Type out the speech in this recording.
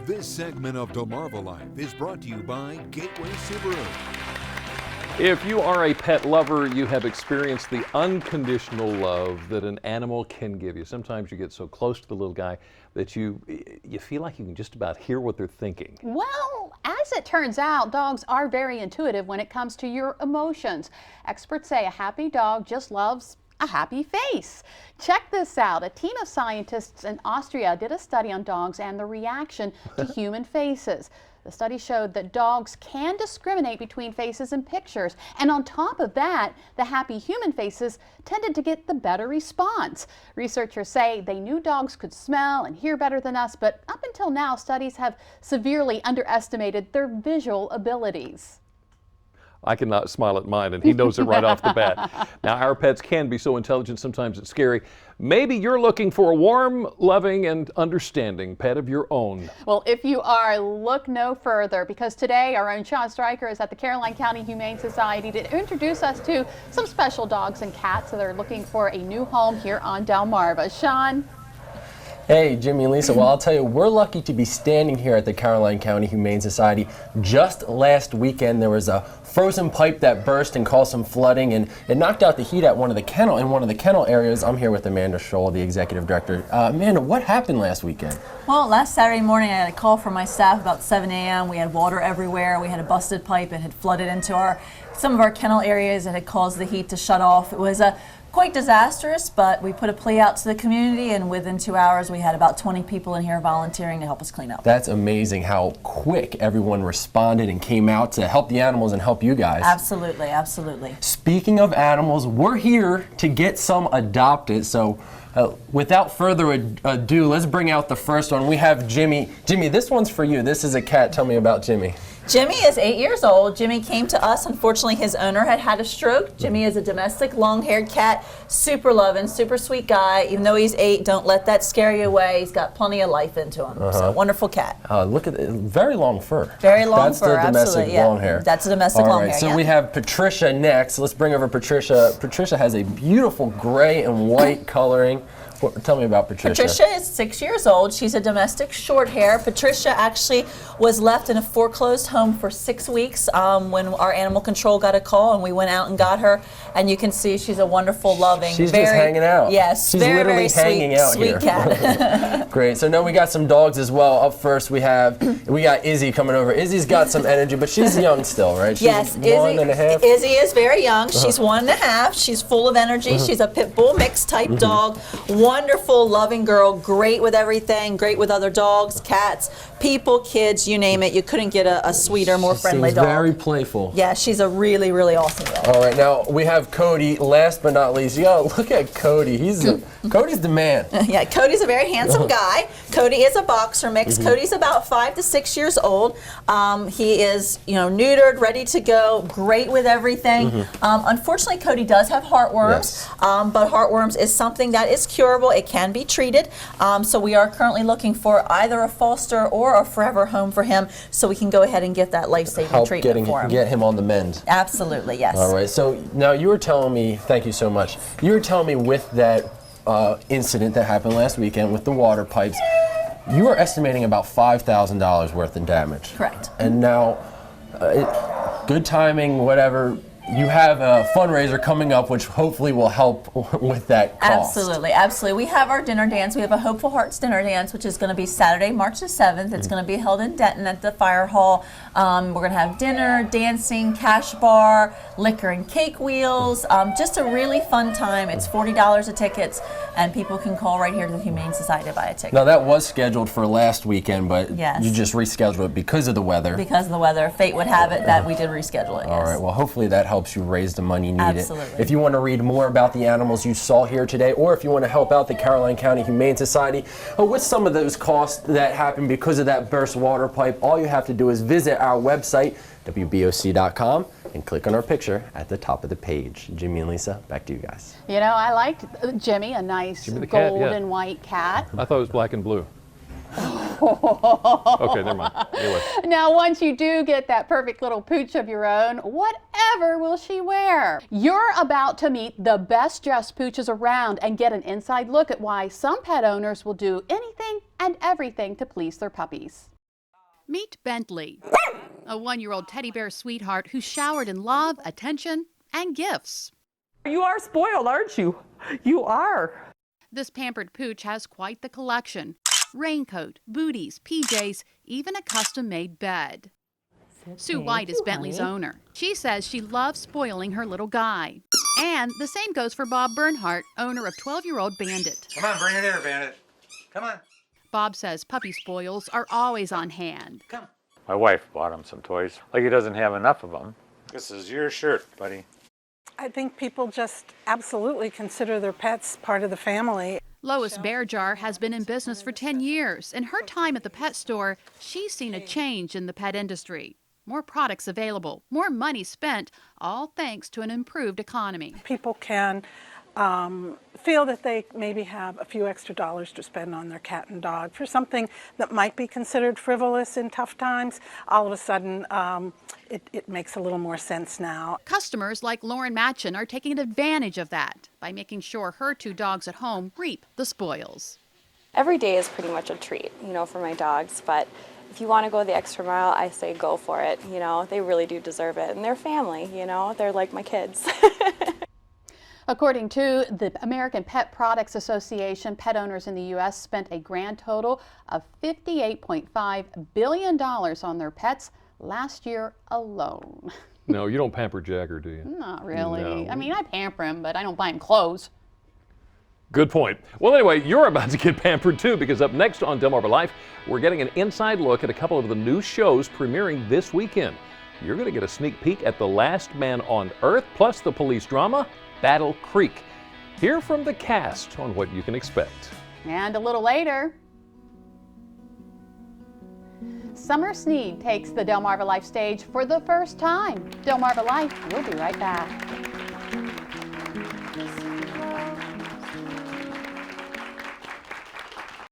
This segment of DelmarvaLife is brought to you by Gateway Subaru. If you are a pet lover, you have experienced the unconditional love that an animal can give you. Sometimes you get so close to the little guy that you feel like you can just about hear what they're thinking. Well, as it turns out, dogs are very intuitive when it comes to your emotions. Experts say a happy dog just loves a happy face. Check this out. A team of scientists in Austria did a study on dogs and the reaction to human faces. The study showed that dogs can discriminate between faces in pictures, and on top of that, the happy human faces tended to get the better response. Researchers say they knew dogs could smell and hear better than us, but up until now, studies have severely underestimated their visual abilities. I cannot smile at mine, and he knows it right off the bat. Now, our pets can be so intelligent, sometimes it's scary. Maybe you're looking for a warm, loving, and understanding pet of your own. Well, if you are, look no further, because today our own Sean Streicher is at the Caroline County Humane Society to introduce us to some special dogs and cats that are looking for a new home here on Delmarva. Sean? Hey, Jimmy and Lisa. Well, I'll tell you, we're lucky to be standing here at the Caroline County Humane Society. Just last weekend, there was a frozen pipe that burst and caused some flooding, and it knocked out the heat at one of the kennel areas. I'm here with Amanda Scholl, the executive director. Amanda, what happened last weekend? Well, last Saturday morning, I had a call from my staff about 7 a.m. We had water everywhere. We had a busted pipe. It had flooded into some of our kennel areas and had caused the heat to shut off. It was quite disastrous, but we put a plea out to the community, and within 2 hours we had about 20 people in here volunteering to help us clean up. That's amazing how quick everyone responded and came out to help the animals and help you guys. Absolutely, absolutely. Speaking of animals, we're here to get some adopted, so without further ado, let's bring out the first one. We have Jimmy. Jimmy, this one's for you. This is a cat. Tell me about Jimmy. Jimmy is 8 years old. Jimmy came to us. Unfortunately, his owner had a stroke. Jimmy is a domestic long-haired cat, super loving, super sweet guy. Even though he's 8, don't let that scare you away. He's got plenty of life into him. So wonderful cat. Look at it, very long fur. Very long That's fur, the domestic absolutely. Yeah. long hair. That's a domestic long hair. So we have Patricia next. Let's bring over Patricia. Patricia has a beautiful gray and white coloring. Tell me about Patricia. Patricia is 6 years old. She's a domestic short hair. Patricia actually was left in a foreclosed home for 6 weeks when our animal control got a call, and we went out and got her. And you can see she's a wonderful, loving, she's just hanging out. Yes, she's very, literally very hanging out sweet here. cat. Great. So now we got some dogs as well. Up first we got Izzy coming over. Izzy's got some energy, but she's young still, right? She's yes, 1.5. Izzy is very young. She's 1.5. She's full of energy. She's a Pitbull mixed type dog. Wonderful, loving girl. Great with everything. Great with other dogs, cats, people, kids, you name it. You couldn't get a sweeter, more friendly dog. Very playful. Yeah, she's a really, really awesome dog. All right, now we have Cody. Last but not least, you gotta look at Cody. Cody's the man. Yeah, Cody's a very handsome guy. Cody is a boxer mix. Cody's about 5 to 6 years old. He is, neutered, ready to go, great with everything. Unfortunately, Cody does have heartworms, but heartworms is something that is curable. It can be treated. So we are currently looking for either a foster or a forever home for him, so we can go ahead and get that life-saving treatment for him. Get him on the mend. Absolutely, yes. All right. So now you were telling me, thank you so much. You were telling me with that incident that happened last weekend with the water pipes, you were estimating about $5,000 worth in damage. Correct. And now, good timing, whatever. You have a fundraiser coming up, which hopefully will help with that cost. Absolutely, absolutely. We have our dinner dance. We have a Hopeful Hearts dinner dance, which is going to be Saturday, March the 7th. It's going to be held in Denton at the fire hall. We're going to have dinner, dancing, cash bar, liquor and cake wheels. Just a really fun time. It's $40 a ticket, and people can call right here to the Humane Society to buy a ticket. Now that was scheduled for last weekend, but yes, you just rescheduled it because of the weather. Because of the weather. Fate would have it that we did reschedule it, All right, well hopefully that helps you raise the money needed. Absolutely. If you want to read more about the animals you saw here today, or if you want to help out the Caroline County Humane Society with some of those costs that happened because of that burst water pipe, all you have to do is visit our website, WBOC.com, and click on our picture at the top of the page. Jimmy and Lisa, back to you guys. I liked Jimmy, a nice Jimmy the gold cat, and white cat. I thought it was black and blue. Okay, never mind. Anyway. Now, once you do get that perfect little pooch of your own, whatever will she wear? You're about to meet the best dressed pooches around and get an inside look at why some pet owners will do anything and everything to please their puppies. Meet Bentley, a 1-year-old teddy bear sweetheart who showered in love, attention, and gifts. You are spoiled, aren't you? You are. This pampered pooch has quite the collection. Raincoat, booties, PJs, even a custom-made bed. Sue White is Bentley's owner. She says she loves spoiling her little guy. And the same goes for Bob Bernhardt, owner of 12-year-old Bandit. Come on, bring it here, Bandit. Come on. Bob says puppy spoils are always on hand. Come. My wife bought him some toys. Like he doesn't have enough of them. This is your shirt, buddy. I think people just absolutely consider their pets part of the family. Lois Bearjar has been in business for 10 years. In her time at the pet store, she's seen a change in the pet industry. More products available, more money spent, all thanks to an improved economy. People can feel that they maybe have a few extra dollars to spend on their cat and dog for something that might be considered frivolous in tough times. All of a sudden, it makes a little more sense now. Customers like Lauren Matchin are taking advantage of that by making sure her 2 dogs at home reap the spoils. Every day is pretty much a treat, for my dogs, but if you want to go the extra mile, I say go for it. They really do deserve it. And they're family, they're like my kids. According to the American Pet Products Association, pet owners in the U.S. spent a grand total of $58.5 billion on their pets last year alone. No, you don't pamper Jagger, do you? Not really. No. I mean, I pamper him, but I don't buy him clothes. Good point. Well, anyway, you're about to get pampered too, because up next on DelmarvaLife, we're getting an inside look at a couple of the new shows premiering this weekend. You're going to get a sneak peek at The Last Man on Earth, plus the police drama, Battle Creek. Hear from the cast on what you can expect. And a little later, Summer Sneed takes the DelmarvaLife stage for the first time. DelmarvaLife, we'll be right back.